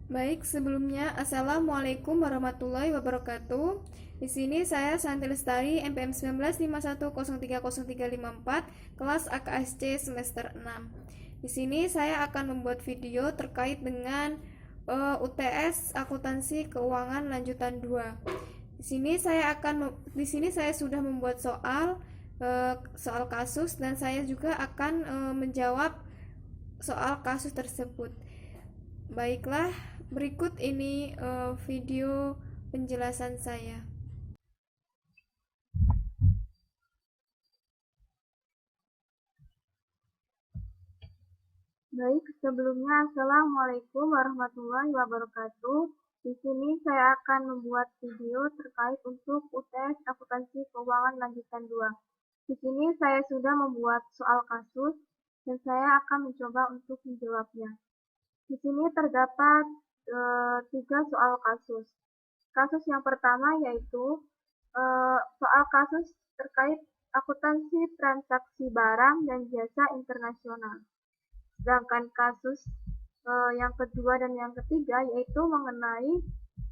Baik, sebelumnya Assalamualaikum warahmatullahi wabarakatuh. Di sini saya Santi Lestari, MPM 1951030354, kelas AKSC semester 6. Di sini saya akan membuat video terkait dengan UTS Akuntansi Keuangan lanjutan 2. Di sini saya sudah membuat soal kasus, dan saya juga akan menjawab soal kasus tersebut. Baiklah, berikut ini video penjelasan saya. Baik, sebelumnya Assalamualaikum warahmatullahi wabarakatuh. Di sini saya akan membuat video terkait untuk UTS Akuntansi Keuangan lanjutan 2. Di sini saya sudah membuat soal kasus dan saya akan mencoba untuk menjawabnya. Di sini terdapat 3 soal kasus. Kasus yang pertama yaitu soal kasus terkait akuntansi transaksi barang dan jasa internasional. Sedangkan kasus yang kedua dan yang ketiga yaitu mengenai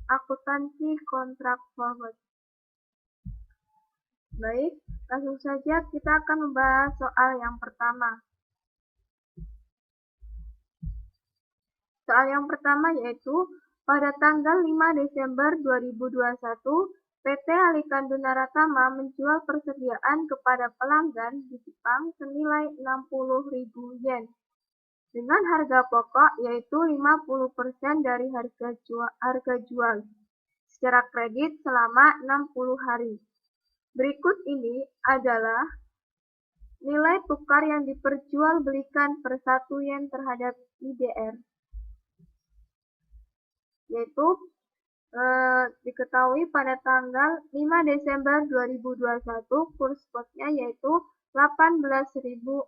akuntansi kontrak forward. Baik, langsung saja kita akan membahas soal yang pertama. Soal yang pertama yaitu pada tanggal 5 Desember 2021, PT Alikan Dunaratama menjual persediaan kepada pelanggan di Jepang senilai 60.000 yen dengan harga pokok yaitu 50% dari harga jual secara kredit selama 60 hari. Berikut ini adalah nilai tukar yang diperjualbelikan per 1 yen terhadap IDR. Yaitu diketahui pada tanggal 5 Desember 2021 kurs spotnya yaitu 18.400.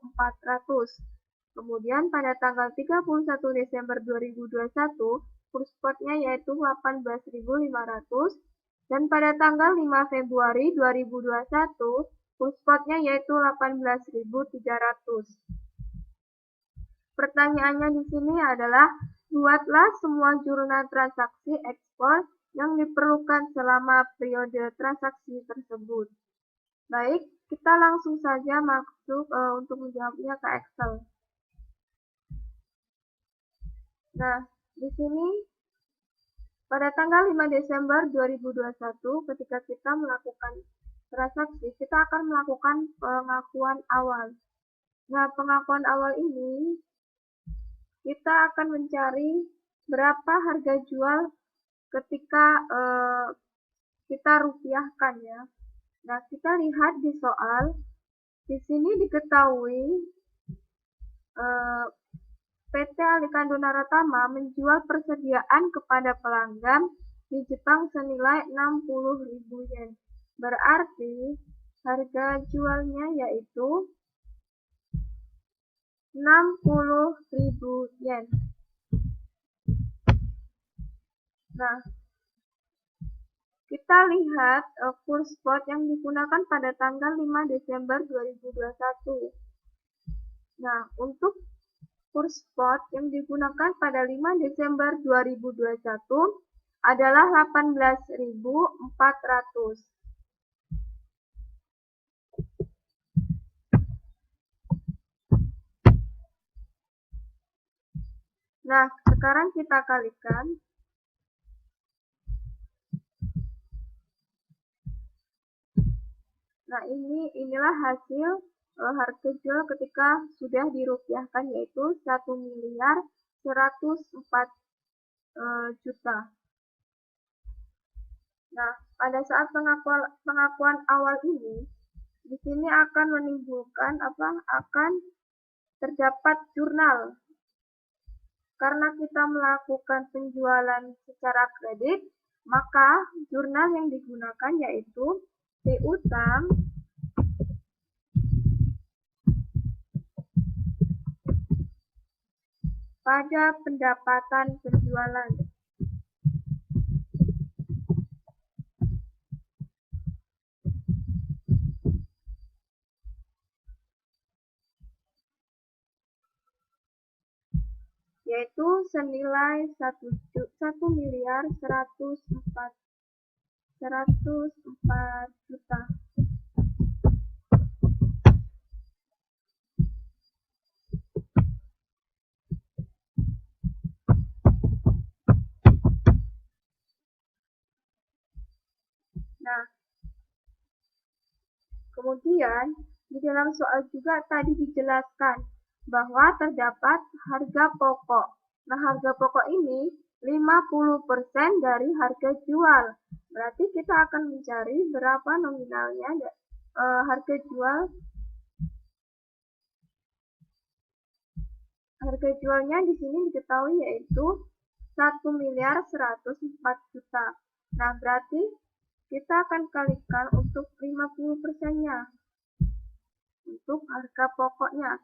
Kemudian pada tanggal 31 Desember 2021 kurs spotnya yaitu 18.500 dan pada tanggal 5 Februari 2021 kurs spotnya yaitu 18.300. Pertanyaannya di sini adalah buatlah semua jurnal transaksi ekspor yang diperlukan selama periode transaksi tersebut. Baik, kita langsung saja masuk untuk menjawabnya ke Excel. Nah, di sini pada tanggal 5 Desember 2021 ketika kita melakukan transaksi, kita akan melakukan pengakuan awal. Nah, pengakuan awal ini kita akan mencari berapa harga jual ketika kita rupiahkan ya. Nah, kita lihat di soal, di sini diketahui PT Alikan Dunaratama menjual persediaan kepada pelanggan di Jepang senilai 60.000 yen. Berarti harga jualnya yaitu 60.000 yen. Nah, kita lihat kurs spot yang digunakan pada tanggal 5 Desember 2021. Nah, untuk kurs spot yang digunakan pada 5 Desember 2021 adalah 18.400. Nah, sekarang kita kalikan. Nah, inilah hasil harga jual ketika sudah dirupiahkan yaitu 1.104 juta. Nah, pada saat pengakuan awal ini, di sini akan menimbulkan akan terdapat jurnal. Karena kita melakukan penjualan secara kredit, maka jurnal yang digunakan yaitu piutang pada pendapatan penjualan. yaitu senilai 1.104 juta. Nah, kemudian di dalam soal juga tadi dijelaskan bahwa terdapat harga pokok. Nah, harga pokok ini 50% dari harga jual. Berarti kita akan mencari berapa nominalnya harga jual. Harga jualnya di sini diketahui yaitu 1.104 juta. Nah, berarti kita akan kalikan untuk 50%-nya untuk harga pokoknya.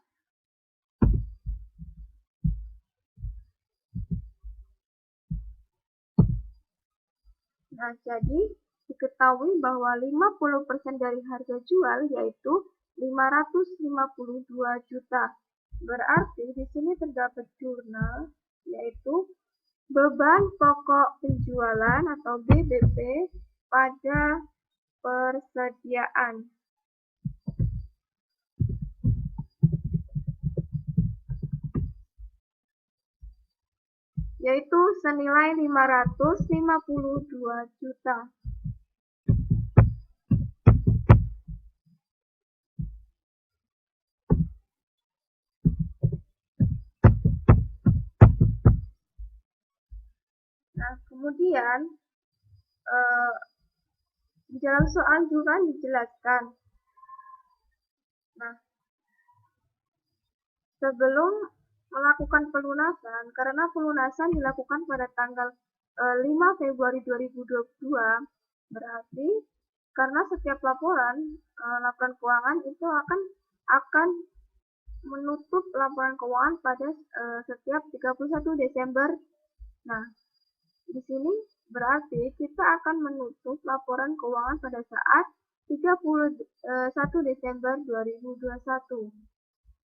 Nah, jadi diketahui bahwa 50% dari harga jual yaitu 552 juta. Berarti di sini terdapat jurnal yaitu beban pokok penjualan atau BPP pada persediaan. Yaitu senilai 552 juta. Nah, kemudian di dalam soal juga dijelaskan. Nah, sebelum melakukan pelunasan, karena pelunasan dilakukan pada tanggal 5 Februari 2022, berarti karena setiap laporan keuangan itu akan menutup laporan keuangan pada setiap 31 Desember. Nah, di sini berarti kita akan menutup laporan keuangan pada saat 31 Desember 2021.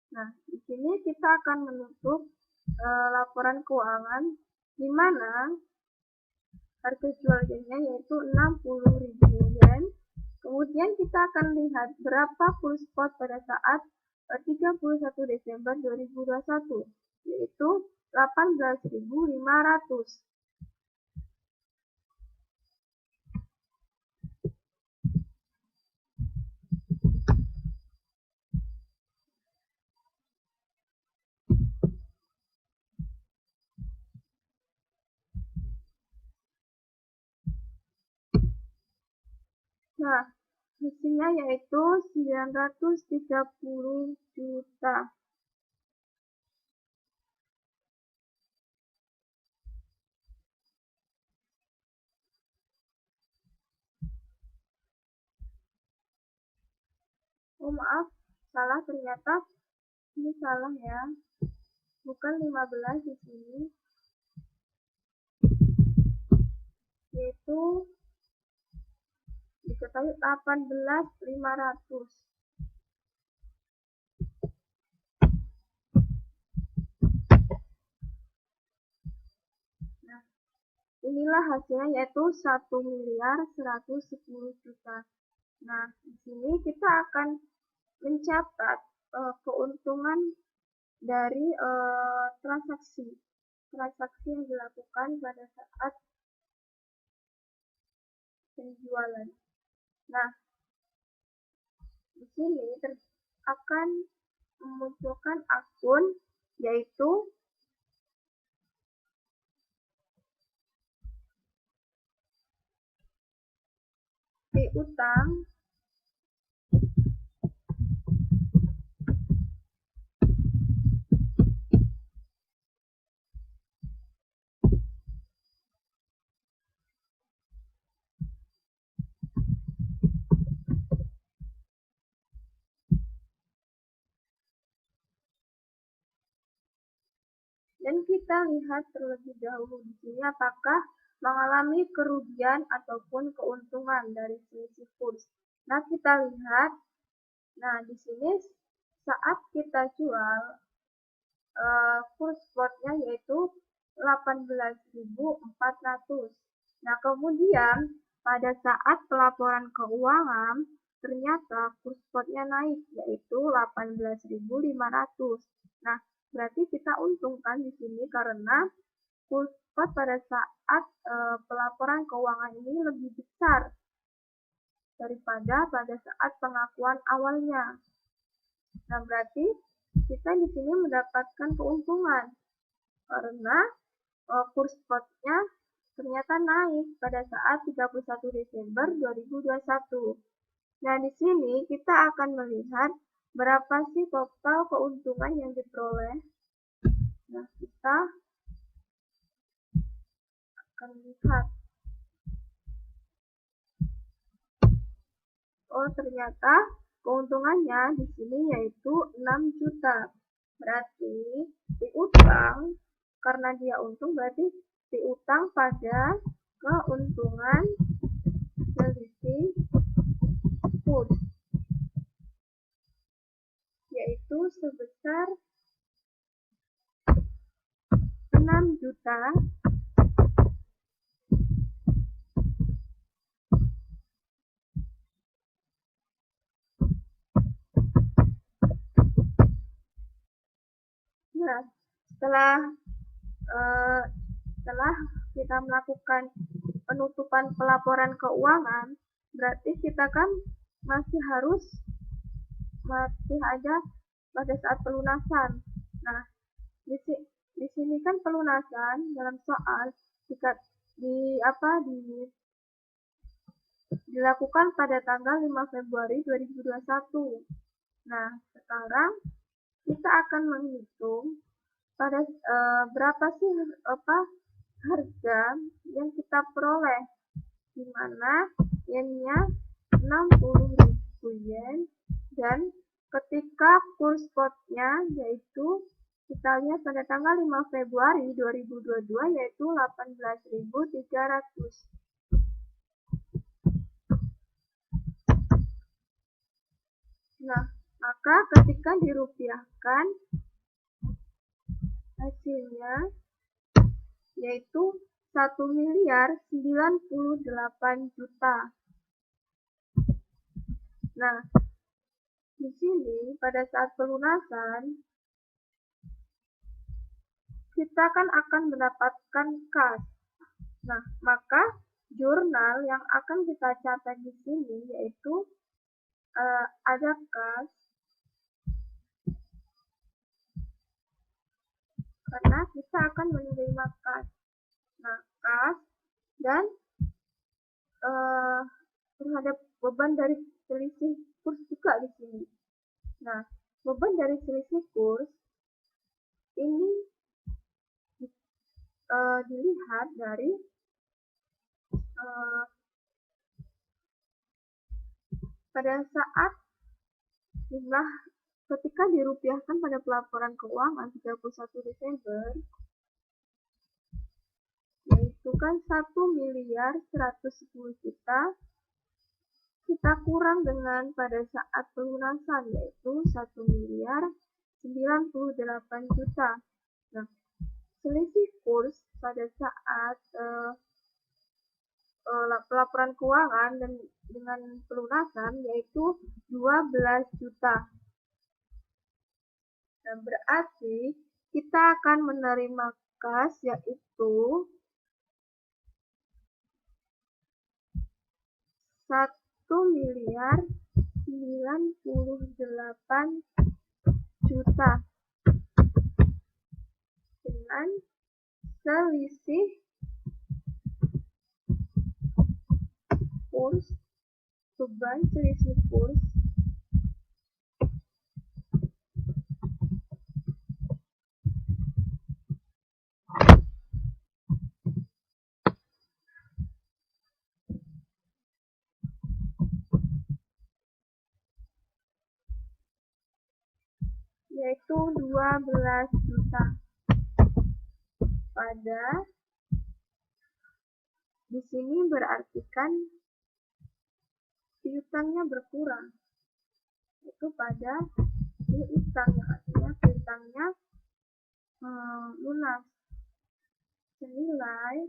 Nah, di sini kita akan menutup laporan keuangan di mana harga jualnya yaitu 60.000 yen. Kemudian kita akan lihat berapa full spot pada saat 31 Desember 2021, yaitu 18.500. Nah, hasilnya yaitu 930 juta. Oh maaf, salah ternyata. Ini salah ya. Bukan 15 di sini. Yaitu diketahui 18.500. Nah, inilah hasilnya yaitu 1.110 juta. Nah, di sini kita akan mencatat keuntungan dari transaksi yang dilakukan pada saat penjualan. Nah, di sini akan memunculkan akun yaitu piutang dan kita lihat terlebih dahulu di sini apakah mengalami kerugian ataupun keuntungan dari selisih kurs. Nah, kita lihat. Nah, di sini saat kita jual kurs spotnya yaitu 18.400. Nah, kemudian pada saat pelaporan keuangan ternyata kurs spotnya naik yaitu 18.500. Nah, berarti kita untungkan di sini karena kurs spot pada saat pelaporan keuangan ini lebih besar daripada pada saat pengakuan awalnya. Nah, berarti kita di sini mendapatkan keuntungan karena kurs spotnya ternyata naik pada saat 31 Desember 2021. Nah, di sini kita akan melihat berapa sih total keuntungan yang diperoleh. Nah, kita akan lihat. Oh, ternyata keuntungannya di sini yaitu 6 juta. Berarti diutang, karena dia untung berarti diutang pada keuntungan selisih kurs, yaitu sebesar 6 juta. Nah, setelah kita melakukan penutupan pelaporan keuangan, berarti kita kan masih ada pada saat pelunasan. Nah, di sini kan pelunasan dalam soal jika dilakukan pada tanggal 5 Februari 2021. Nah, sekarang kita akan menghitung pada berapa sih harga yang kita peroleh, di mana yennya 60.000 yen, dan ketika kurs spotnya yaitu kita lihat pada tanggal 5 Februari 2022 yaitu 18.300. Nah, maka ketika dirupiahkan hasilnya yaitu 1.098 juta. Nah, di sini pada saat pelunasan kita kan akan mendapatkan kas. Nah, maka jurnal yang akan kita catat di sini yaitu ada kas, karena kita akan menerima kas. Nah, kas dan terhadap beban dari selisih kurs juga di sini. Nah, beban dari selisih kurs ini dilihat dari pada saat jumlah ketika dirupiahkan pada pelaporan keuangan 31 Desember yaitu kan 1.110 juta, kita kurang dengan pada saat pelunasan yaitu 1.098 juta. Nah, selisih kurs pada saat pelaporan keuangan dan dengan pelunasan yaitu 12 juta. Dan berarti kita akan menerima kas yaitu 1.098 juta dengan selisih kurs, beban selisih kurs yaitu 12 juta. Pada di sini berarti kan piutangnya berkurang, itu pada piutang yang artinya piutangnya lunas senilai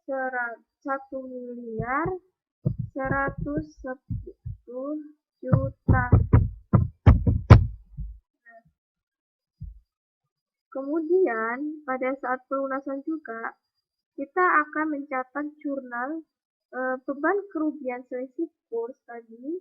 1.110.000.000. Kemudian pada saat pelunasan juga kita akan mencatat jurnal beban kerugian selisih kurs tadi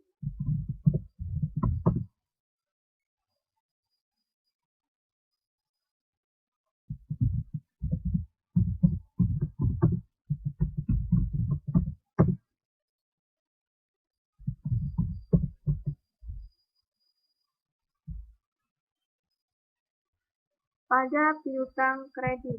pada piutang kredit.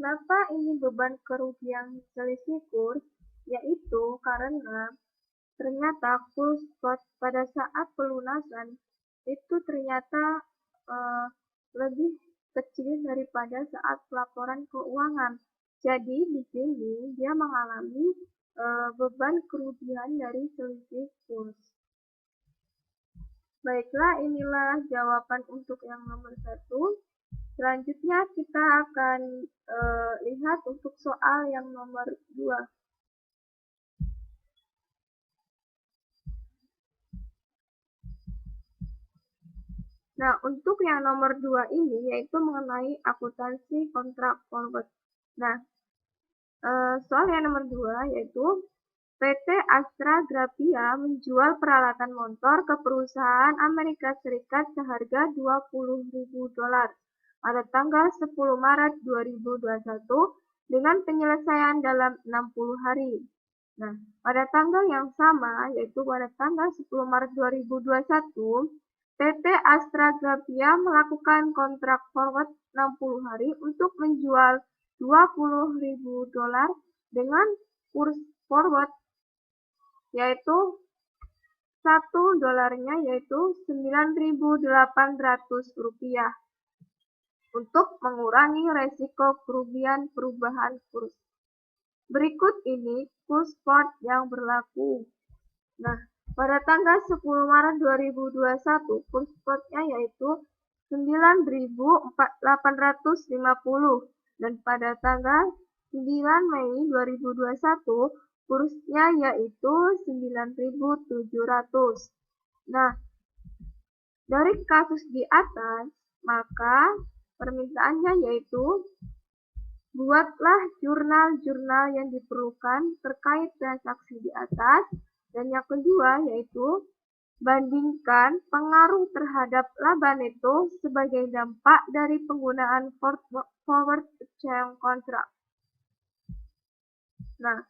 Kenapa ini beban kerugian selisih kurs? Yaitu karena ternyata kurs spot pada saat pelunasan itu ternyata lebih kecil daripada saat pelaporan keuangan. Jadi di sini dia mengalami beban kerugian dari selisih kurs. Baiklah, inilah jawaban untuk yang nomor 1. Selanjutnya kita akan lihat untuk soal yang nomor 2. Nah, untuk yang nomor 2 ini yaitu mengenai akuntansi kontrak forward. Nah, soal yang nomor 2 yaitu PT Astra Grafia menjual peralatan motor ke perusahaan Amerika Serikat seharga $20.000 pada tanggal 10 Maret 2021 dengan penyelesaian dalam 60 hari. Nah, pada tanggal yang sama, yaitu pada tanggal 10 Maret 2021, PT Astra Grafia melakukan kontrak forward 60 hari untuk menjual $20.000 dengan kurs forward yaitu $1 yaitu Rp9.800 untuk mengurangi resiko kerugian perubahan kurs. Berikut ini kurs spot yang berlaku. Nah, pada tanggal 10 Maret 2021 kurs spotnya yaitu 9.850 dan pada tanggal 9 Mei 2021 kursnya yaitu 9.700. Nah, dari kasus di atas, maka permintaannya yaitu buatlah jurnal-jurnal yang diperlukan terkait transaksi di atas. Dan yang kedua yaitu bandingkan pengaruh terhadap laba neto sebagai dampak dari penggunaan forward exchange contract. Nah,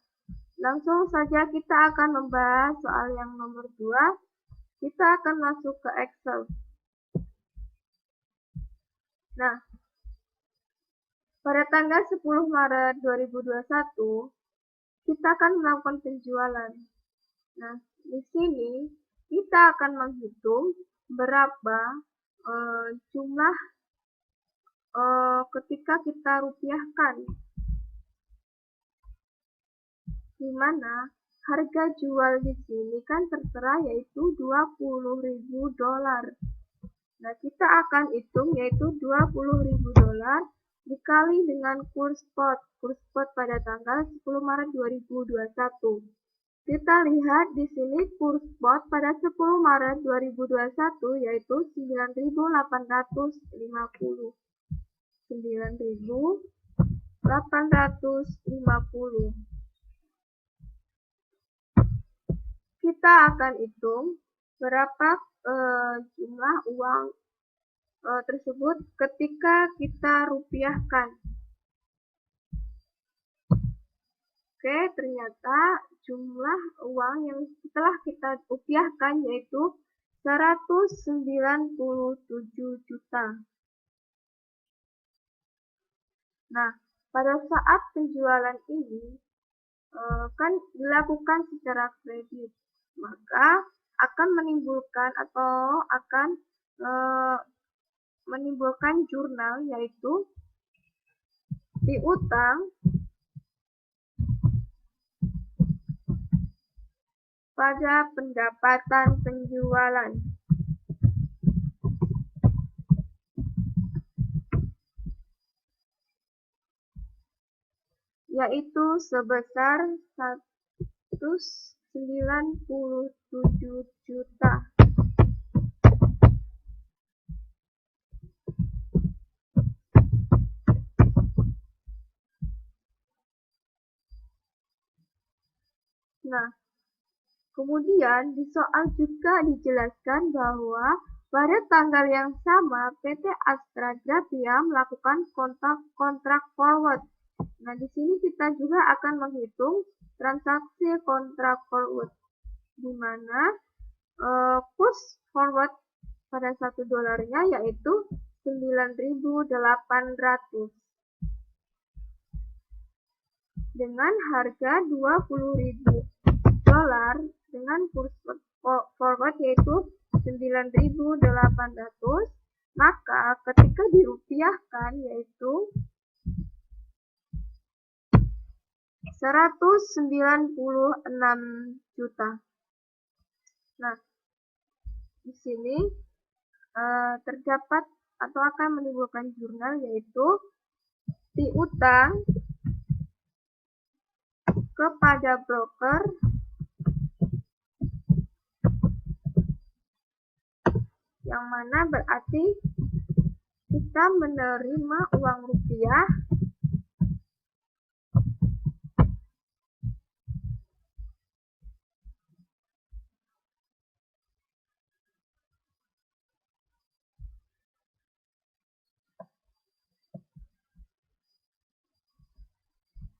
langsung saja kita akan membahas soal yang nomor 2. Kita akan masuk ke Excel. Nah, pada tanggal 10 Maret 2021, kita akan melakukan penjualan. Nah, di sini kita akan menghitung berapa jumlah ketika kita rupiahkan. Di mana harga jual di sini kan tertera yaitu $20.000. Nah, kita akan hitung yaitu $20.000 dikali dengan kurs spot pada tanggal 10 Maret 2021. Kita lihat di sini kurs spot pada 10 Maret 2021 yaitu 9.850. 9.850. Kita akan hitung berapa jumlah uang tersebut ketika kita rupiahkan. Oke, ternyata jumlah uang yang setelah kita rupiahkan yaitu 197 juta. Nah, pada saat penjualan ini kan dilakukan secara kredit, maka akan menimbulkan jurnal, yaitu piutang pada pendapatan penjualan, yaitu sebesar 197 juta. Nah, kemudian di soal juga dijelaskan bahwa pada tanggal yang sama PT Astra Grafia melakukan kontrak forward. Nah, di sini kita juga akan menghitung transaksi kontrak forward, di mana kurs forward pada $1 yaitu 9.800 dengan harga $20.000 dengan kurs forward yaitu 9.800, maka ketika dirupiahkan yaitu 196 juta. Nah, di sini terdapat atau akan menimbulkan jurnal yaitu piutang kepada broker yang mana berarti kita menerima uang rupiah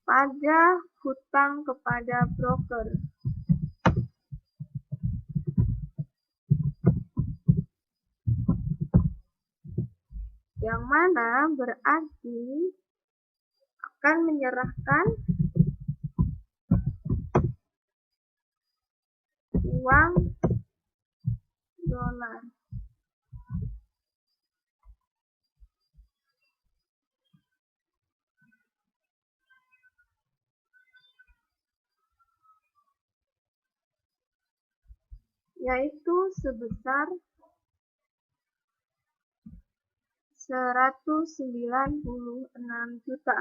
pada hutang kepada broker. Yang mana berarti akan menyerahkan uang dolar. Yaitu sebesar 196 juta.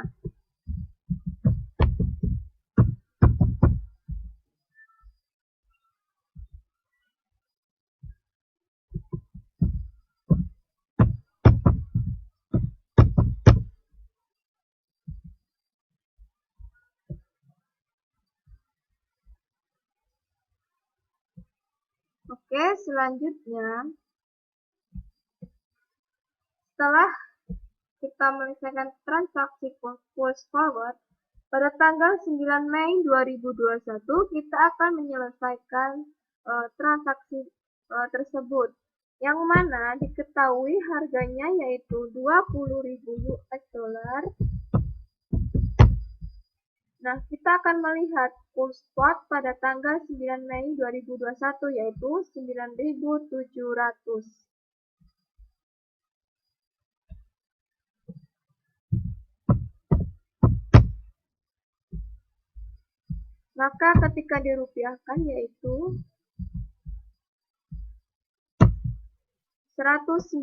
Oke, selanjutnya setelah kita menyelesaikan transaksi kurs forward pada tanggal 9 Mei 2021 kita akan menyelesaikan transaksi tersebut, yang mana diketahui harganya yaitu 20.000 US dollar. Nah, kita akan melihat kurs spot pada tanggal 9 Mei 2021 yaitu 9.700. Maka ketika dirupiahkan yaitu 194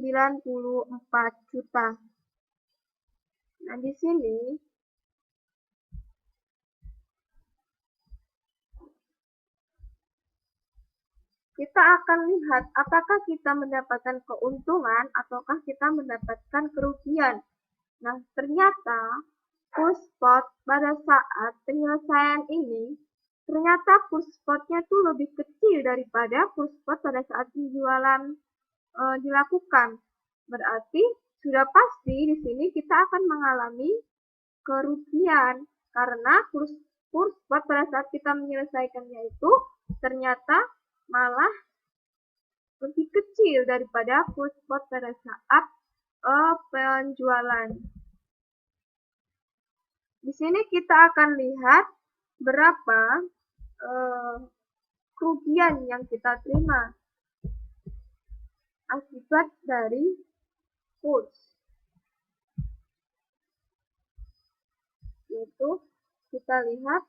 juta. Nah, di sini kita akan lihat apakah kita mendapatkan keuntungan ataukah kita mendapatkan kerugian. Nah, ternyata kurs spot pada saat penyelesaian ini, ternyata kurs spotnya tuh lebih kecil daripada kurs spot pada saat penjualan dilakukan. Berarti sudah pasti di sini kita akan mengalami kerugian karena kurs spot pada saat kita menyelesaikannya itu ternyata malah lebih kecil daripada kurs spot pada saat penjualan. Di sini kita akan lihat berapa kerugian yang kita terima akibat dari push. Yaitu kita lihat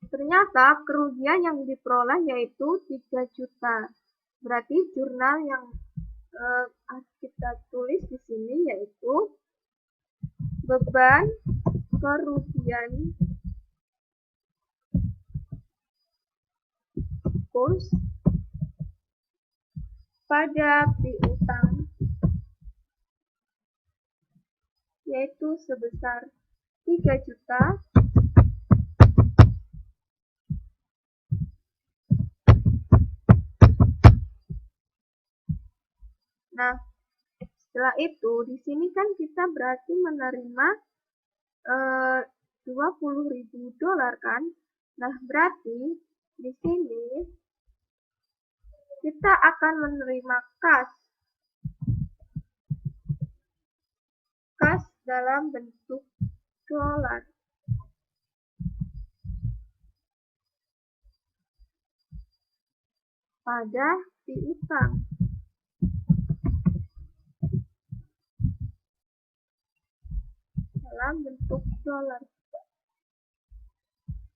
ternyata kerugian yang diperoleh yaitu 3 juta. Berarti jurnal yang kita tulis di sini yaitu beban kerugian kurs pada piutang yaitu sebesar 3 juta. Nah, setelah itu di sini kan kita berarti menerima $20.000 kan? Nah, berarti di sini kita akan menerima kas dalam bentuk dolar. Pada piutang. Dalam bentuk dolar.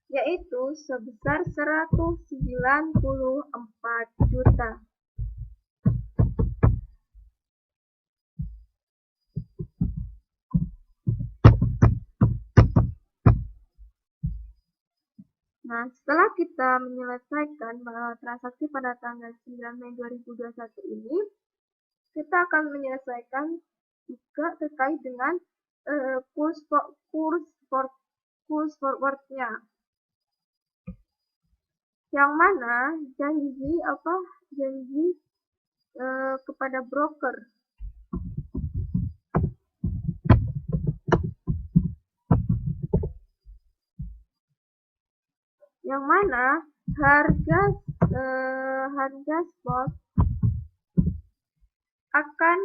Yaitu sebesar 194 juta. Nah, setelah kita menyelesaikan transaksi pada tanggal 9 Mei 2021 ini, kita akan menyelesaikan juga terkait dengan kurs forward-nya. Yang mana janji kepada broker. Yang mana harga spot akan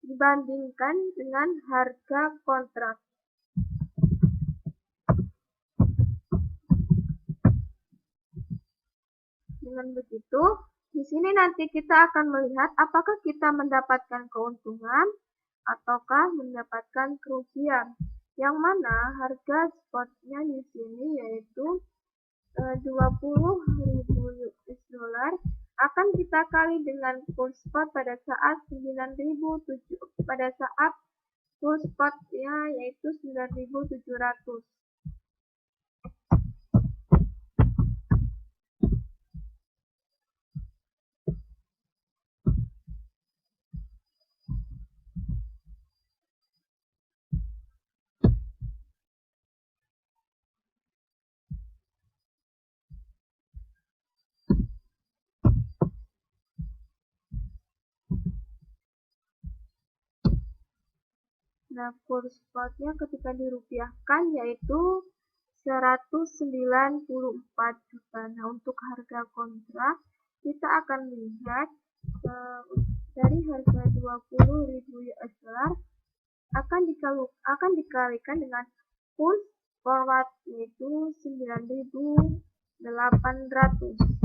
dibandingkan dengan harga kontrak. Dengan begitu, di sini nanti kita akan melihat apakah kita mendapatkan keuntungan ataukah mendapatkan kerugian. Yang mana harga spotnya di sini yaitu $20.000 akan kita kali dengan kurs spot pada saat 9.007 pada saat kurs spotnya yaitu 9.700. Nah, kurs spotnya ketika dirupiahkan yaitu 194 juta. Nah, untuk harga kontrak kita akan lihat dari harga $20.000 akan dikalikan dengan kurs forward yaitu 9.800.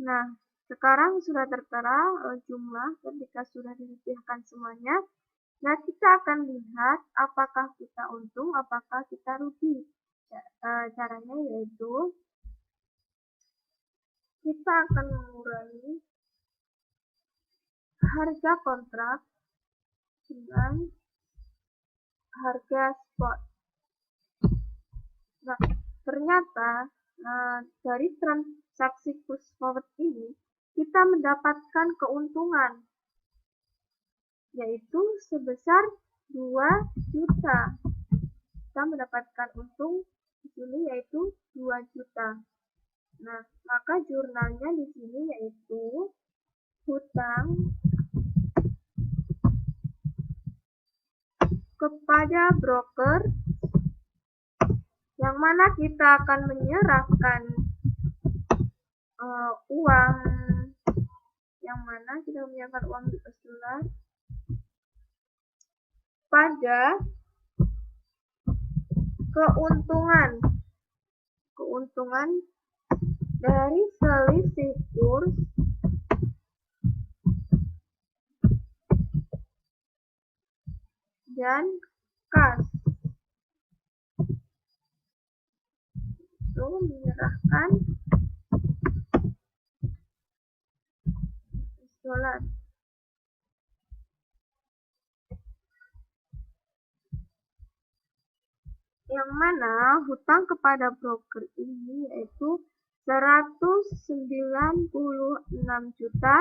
Nah, sekarang sudah tertera jumlah ketika sudah dirupiahkan semuanya. Nah, kita akan lihat apakah kita untung, apakah kita rugi. Caranya yaitu kita akan mengurangi harga kontrak dengan harga spot. Nah, ternyata dari transaksi kurs forward ini kita mendapatkan keuntungan yaitu sebesar 2 juta. Kita mendapatkan untung di sini yaitu 2 juta. Nah, maka jurnalnya di sini yaitu hutang kepada broker yang mana kita akan menyerahkan uang yang mana kita menyiapkan uang di postulat pada keuntungan dari selisih kurs dan kas. Itu menyerahkan postulat. Yang mana hutang kepada broker ini yaitu 196 juta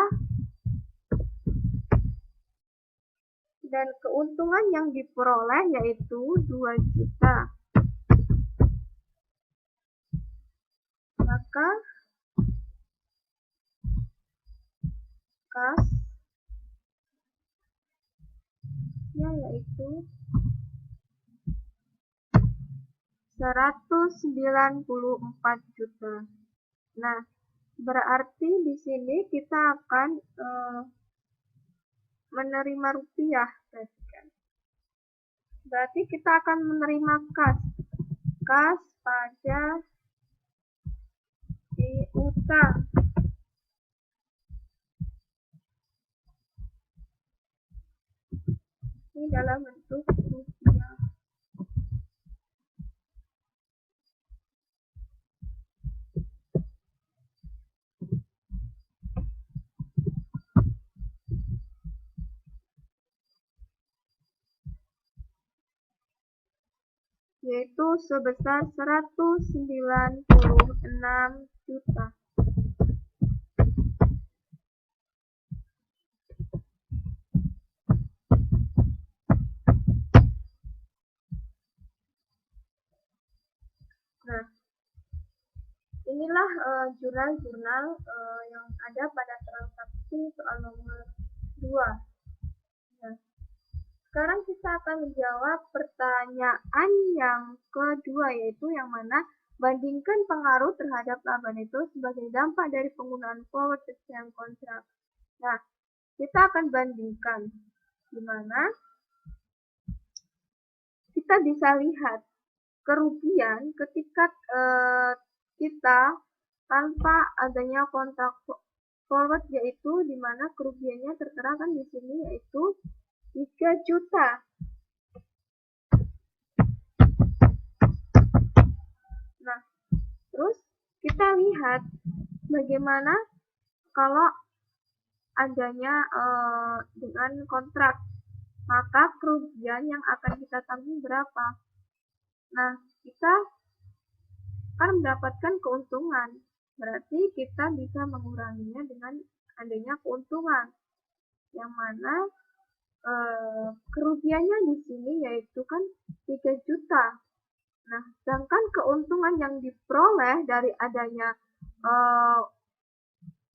dan keuntungan yang diperoleh yaitu 2 juta. Maka kasnya yaitu 194 juta. Nah, berarti di sini kita akan menerima rupiah, perhatikan. Berarti kita akan menerima kas pada piutang. Ini dalam bentuk rupiah. Yaitu sebesar 196 juta. Nah, inilah jurnal-jurnal yang ada pada transaksi soal nomor 2. Nah, sekarang kita akan menjawab pertanyaan yang kedua, yaitu yang mana bandingkan pengaruh terhadap laba neto sebagai dampak dari penggunaan forward exchange contract. Nah, kita akan bandingkan, di mana kita bisa lihat kerugian ketika kita tanpa adanya kontrak forward, yaitu di mana kerugiannya tertera kan di sini yaitu 3 juta. Nah, terus kita lihat bagaimana kalau adanya dengan kontrak, maka kerugian yang akan kita tanggung berapa? Nah, kita akan mendapatkan keuntungan, berarti kita bisa menguranginya dengan adanya keuntungan, yang mana kerugiannya di sini yaitu kan 3 juta. Nah, sedangkan keuntungan yang diperoleh dari adanya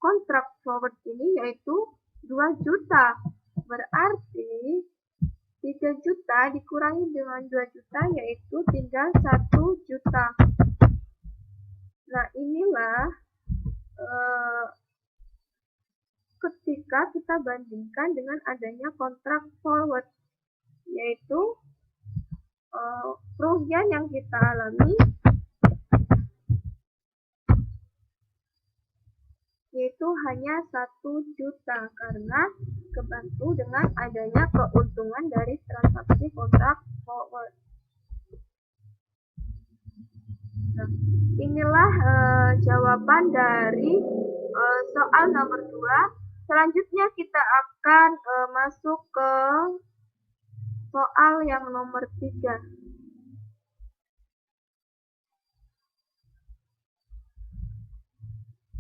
kontrak forward ini yaitu 2 juta. Berarti 3 juta dikurangi dengan 2 juta yaitu tinggal 1 juta. Nah, inilah ketika kita bandingkan dengan adanya kontrak forward, yaitu kerugian yang kita alami yaitu hanya 1 juta karena kebantu dengan adanya keuntungan dari transaksi kontrak forward. Nah, inilah jawaban dari soal nomor 2. Selanjutnya kita akan masuk ke soal yang nomor 3.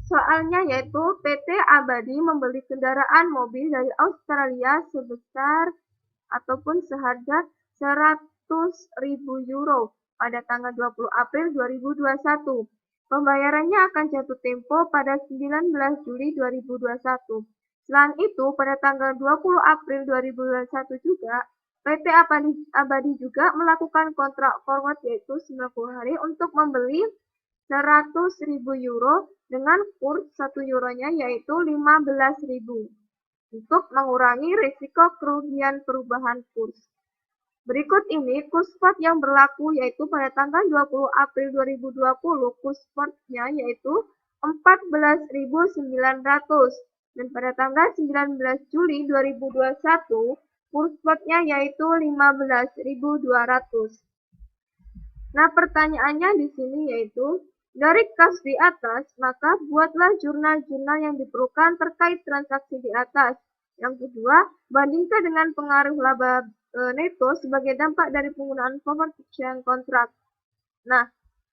Soalnya yaitu PT Abadi membeli kendaraan mobil dari Australia sebesar ataupun seharga 100.000 euro pada tanggal 20 April 2021. Pembayarannya akan jatuh tempo pada 19 Juli 2021. Selain itu, pada tanggal 20 April 2021 juga, PT Abadi juga melakukan kontrak forward yaitu 90 hari untuk membeli 100.000 euro dengan kurs 1 euronya yaitu 15.000 untuk mengurangi risiko kerugian perubahan kurs. Berikut ini kurs spot yang berlaku yaitu pada tanggal 20 April 2020 kurs spotnya yaitu 14.900 dan pada tanggal 19 Juli 2021 kurs spotnya yaitu 15.200. Nah, pertanyaannya di sini yaitu dari kasus di atas, maka buatlah jurnal-jurnal yang diperlukan terkait transaksi di atas. Yang kedua, bandingkan dengan pengaruh laba neto sebagai dampak dari penggunaan forward exchange contract. Nah,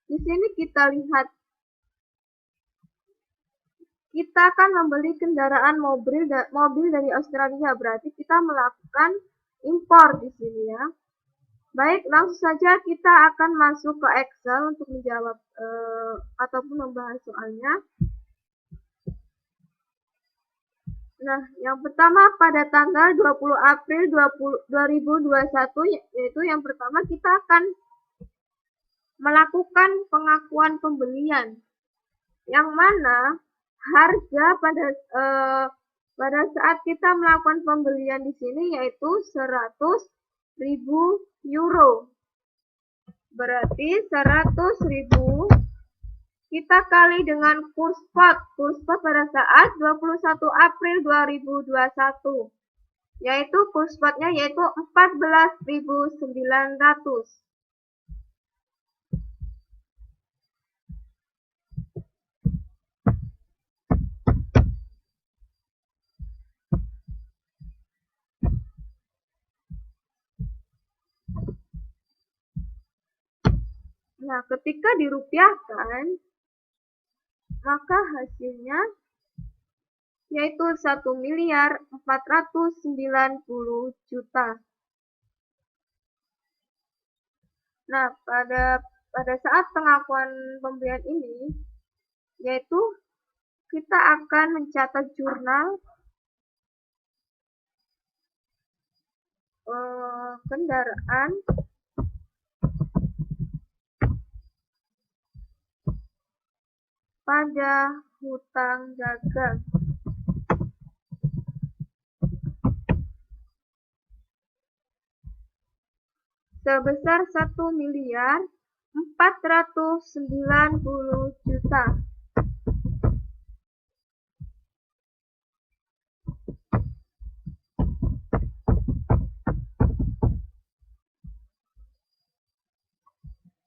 di sini kita lihat kita akan membeli kendaraan mobil dari Australia, berarti kita melakukan impor di sini ya. Baik, langsung saja kita akan masuk ke Excel untuk menjawab ataupun membahas soalnya. Nah, yang pertama pada tanggal 20 April 2021, yaitu yang pertama kita akan melakukan pengakuan pembelian. Yang mana harga pada saat kita melakukan pembelian di sini yaitu 100.000 euro. Berarti 100.000 kita kali dengan kurs spot. Kurs spot pada saat 21 April 2021. Yaitu kurs spotnya yaitu 14.900. Nah, ketika dirupiahkan, maka hasilnya yaitu 1.490.000.000. Nah, pada saat pengakuan pembelian ini, yaitu kita akan mencatat jurnal kendaraan pada hutang dagang. Sebesar 1.490.000.000.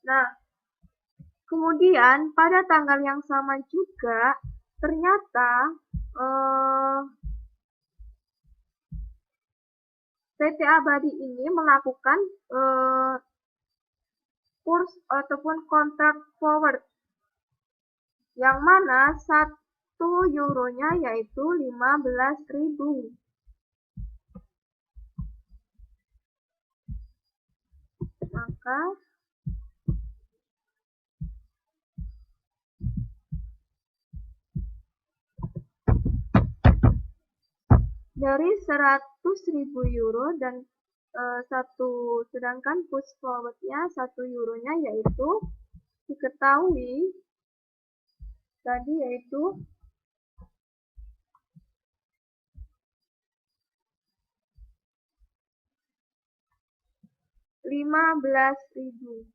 Nah, kemudian pada tanggal yang sama juga ternyata PT Abadi ini melakukan kurs ataupun kontrak forward yang mana 1 euronya yaitu 15.000. Maka dari 100.000 euro dan sedangkan kurs forwardnya 1 euronya yaitu diketahui tadi yaitu 15.000.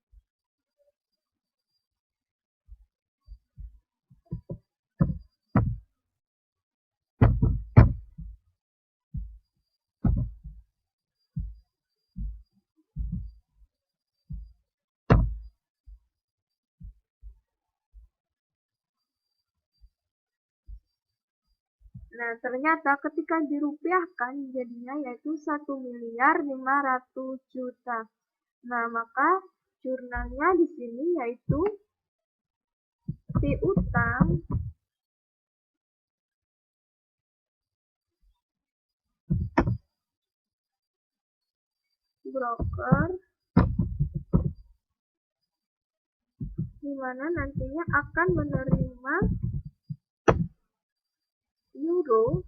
Nah, ternyata ketika dirupiahkan jadinya yaitu 1.500.000.000. Nah, maka jurnalnya di sini yaitu piutang broker di mana nantinya akan menerima euro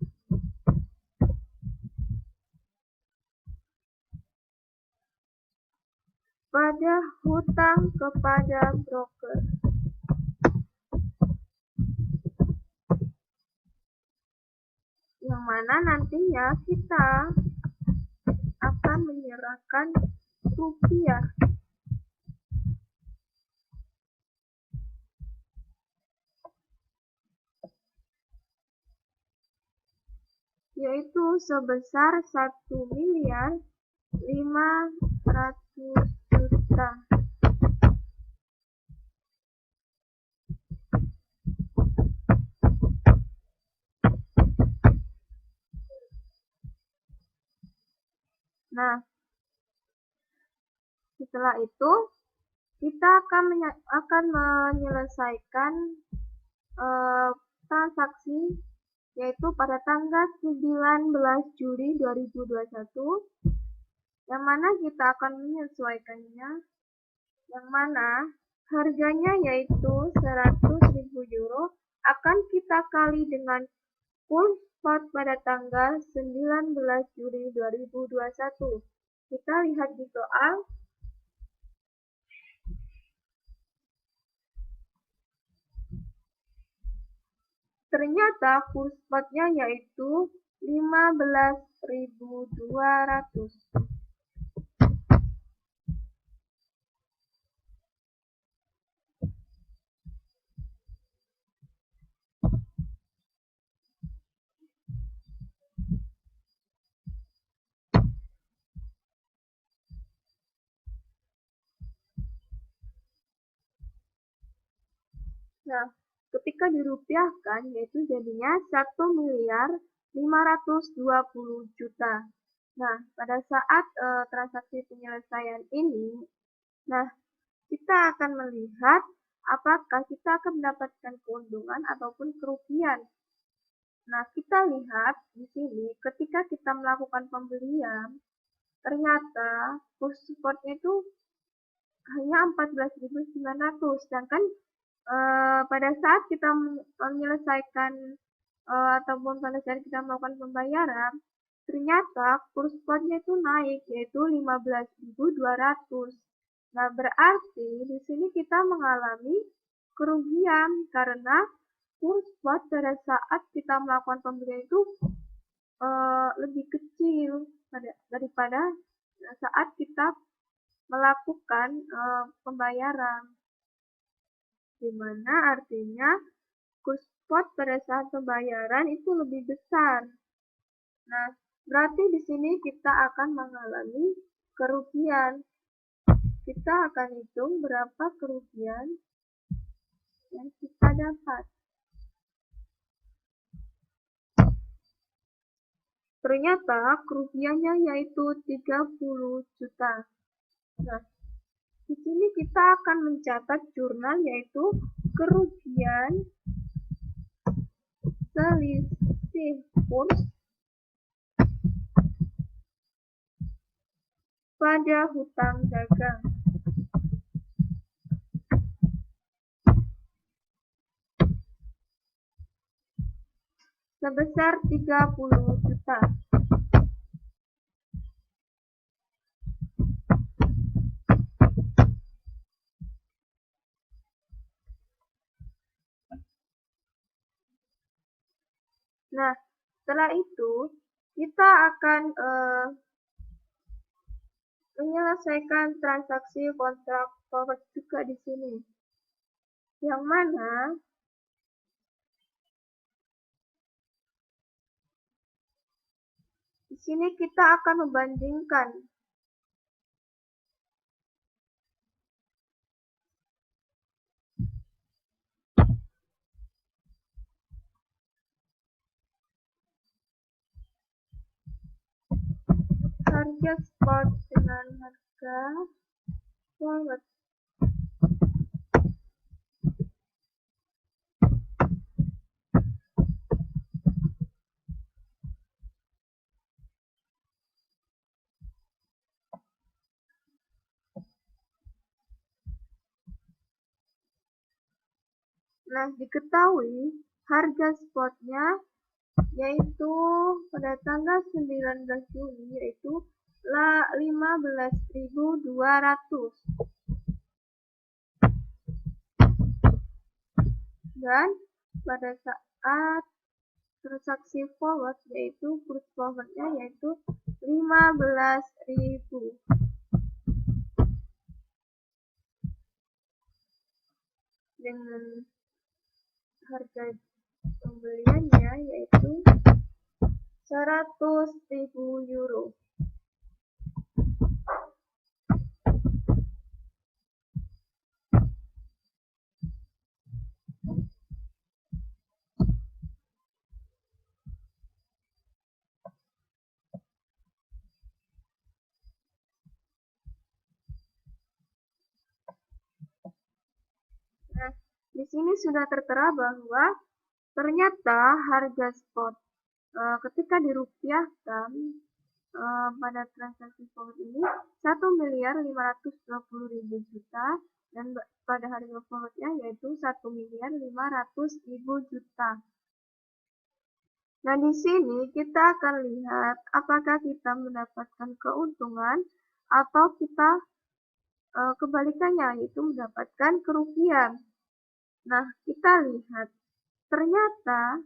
pada hutang kepada broker. yang mana nantinya kita akan menyerahkan rupiah. Yaitu sebesar 1.500.000.000. Nah, setelah itu kita akan menyelesaikan transaksi yaitu pada tanggal 19 Juli 2021, yang mana kita akan menyesuaikannya, yang mana harganya yaitu 100.000 euro akan kita kali dengan kurs spot pada tanggal 19 Juli 2021. Kita lihat di soal. Ternyata kurs spotnya yaitu 15.200. Nah, ketika dirupiahkan yaitu jadinya 1.520.000.000. Nah, pada saat transaksi penyelesaian ini, nah kita akan melihat apakah kita akan mendapatkan keuntungan ataupun kerugian. Nah, kita lihat di sini ketika kita melakukan pembelian, ternyata kurs spotnya itu hanya 14.900, sedangkan pada saat kita menyelesaikan ataupun pada saat kita melakukan pembayaran, ternyata kurs spotnya itu naik yaitu 15.200. Nah, berarti di sini kita mengalami kerugian karena kurs spot pada saat kita melakukan pembelian itu lebih kecil daripada saat kita melakukan pembayaran, di mana artinya kurs spot pada saat pembayaran itu lebih besar. Nah, berarti di sini kita akan mengalami kerugian. Kita akan hitung berapa kerugian yang kita dapat. Ternyata kerugiannya yaitu 30 juta. Nah, di sini kita akan mencatat jurnal yaitu kerugian selisih kurs pada hutang dagang. Sebesar 30 juta. Nah, setelah itu kita akan menyelesaikan transaksi kontrak forward juga di sini, yang mana di sini kita akan membandingkan harga spot dengan harga forward. Nah, diketahui harga spotnya yaitu pada tanggal 19 Juli yaitu 15.200. Dan pada saat transaksi forward, yaitu kurs forwardnya yaitu 15.000 dengan harga pembeliannya yaitu 100.000 euro. Nah, di sini sudah tertera bahwa ternyata harga spot ketika dirupiahkan pada transaksi forward ini 1.520.000 juta dan pada harga forwardnya yaitu 1.500.000 juta. Nah, di sini kita akan lihat apakah kita mendapatkan keuntungan atau kita kebalikannya, yaitu mendapatkan kerugian. Nah, kita lihat ternyata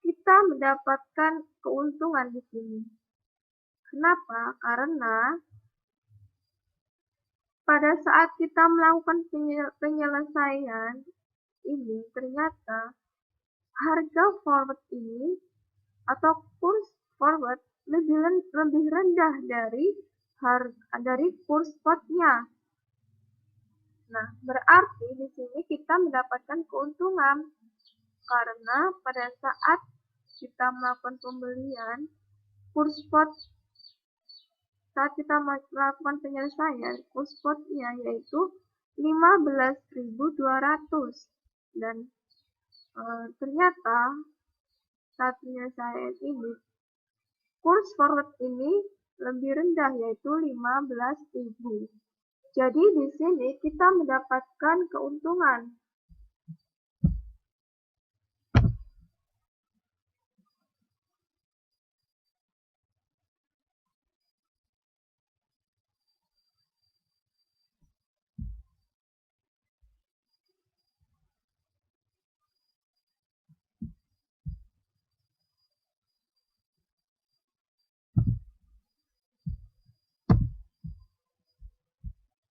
kita mendapatkan keuntungan di sini. Kenapa? Karena pada saat kita melakukan penyelesaian ini, ternyata harga forward ini atau kurs forward lebih rendah dari kurs spotnya. Nah, berarti di sini kita mendapatkan keuntungan karena pada saat kita melakukan pembelian kurs spot, saat kita melakukan penyelesaian kurs spotnya yaitu 15.200 dan ternyata saat penyelesaian ini kurs forward ini lebih rendah yaitu 15.000. Jadi di sini kita mendapatkan keuntungan.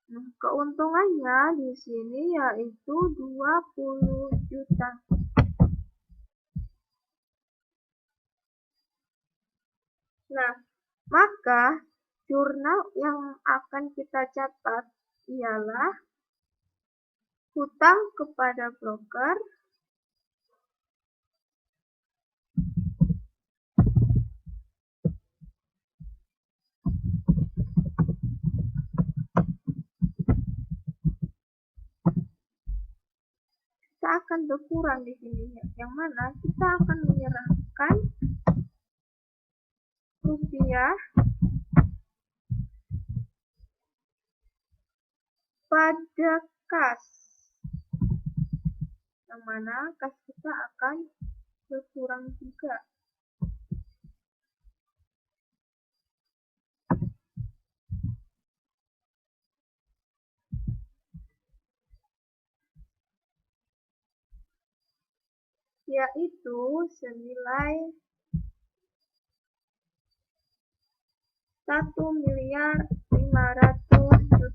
Nah, keuntungannya di sini yaitu 20 juta. Nah, maka jurnal yang akan kita catat ialah hutang kepada broker, kita akan berkurang di sini, yang mana kita akan menyerahkan rupiah pada kas, yang mana kas kita akan berkurang juga. Yaitu senilai 1.500.000.000.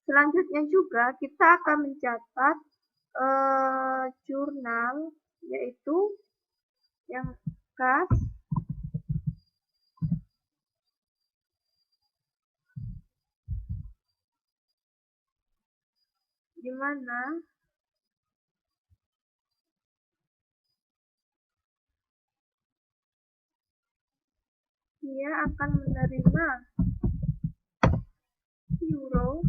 Selanjutnya juga kita akan mencatat jurnal yaitu yang kas di mana dia akan menerima euro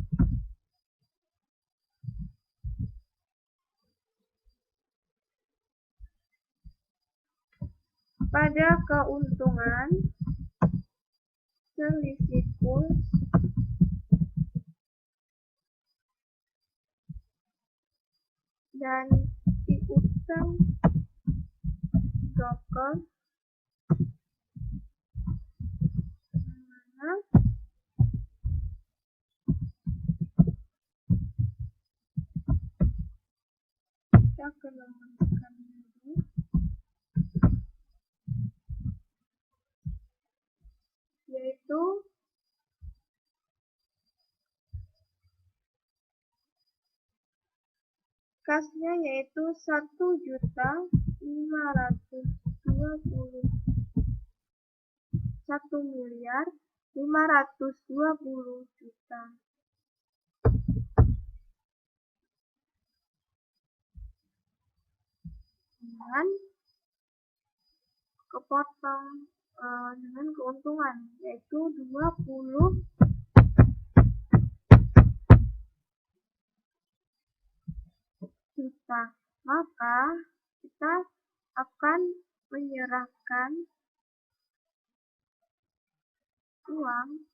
pada keuntungan selisih kurs dan piutang broker kita akan memberikan dulu. Yaitu kasnya yaitu 1.521.520.000.000 dengan kepotong dengan keuntungan yaitu 20 juta. Maka kita akan menyerahkan uang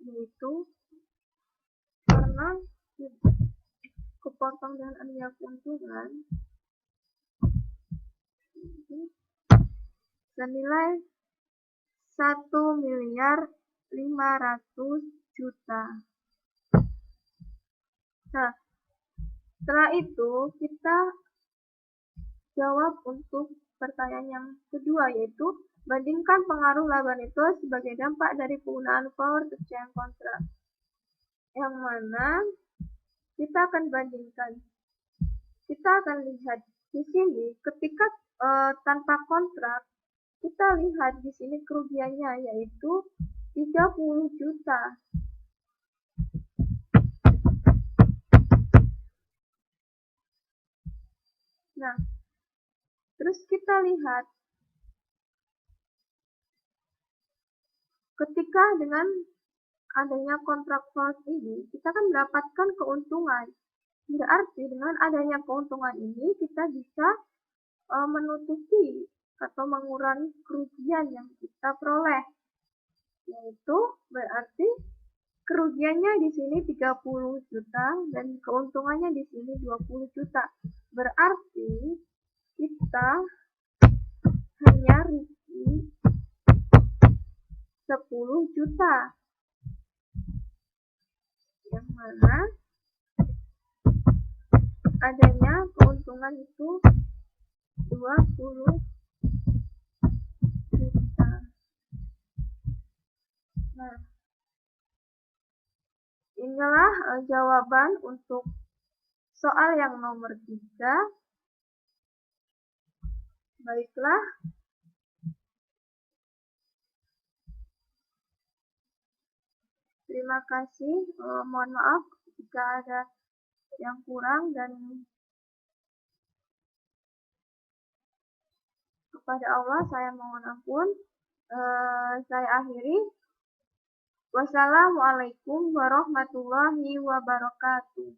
yaitu karena kepotong dengan adanya keuntungan senilai 1.500.000.000. Nah, setelah itu kita jawab untuk pertanyaan yang kedua, yaitu bandingkan pengaruh laba neto sebagai dampak dari penggunaan power exchange contract. Yang mana kita akan bandingkan. Kita akan lihat di sini ketika tanpa kontrak, kita lihat di sini kerugiannya yaitu 30 juta. Nah, terus kita lihat ketika dengan adanya kontrak forward ini, kita akan mendapatkan keuntungan. Berarti dengan adanya keuntungan ini, kita bisa menutupi atau mengurangi kerugian yang kita peroleh. Yaitu berarti kerugiannya di sini 30 juta dan keuntungannya di sini 20 juta. Berarti kita hanya rugi 10 juta. Yang mana adanya keuntungan itu 20 juta. Nah, inilah jawaban untuk soal yang nomor 3. Baiklah. Terima kasih. Mohon maaf jika ada yang kurang dan kepada Allah saya mohon ampun. Saya akhiri. Wassalamualaikum warahmatullahi wabarakatuh.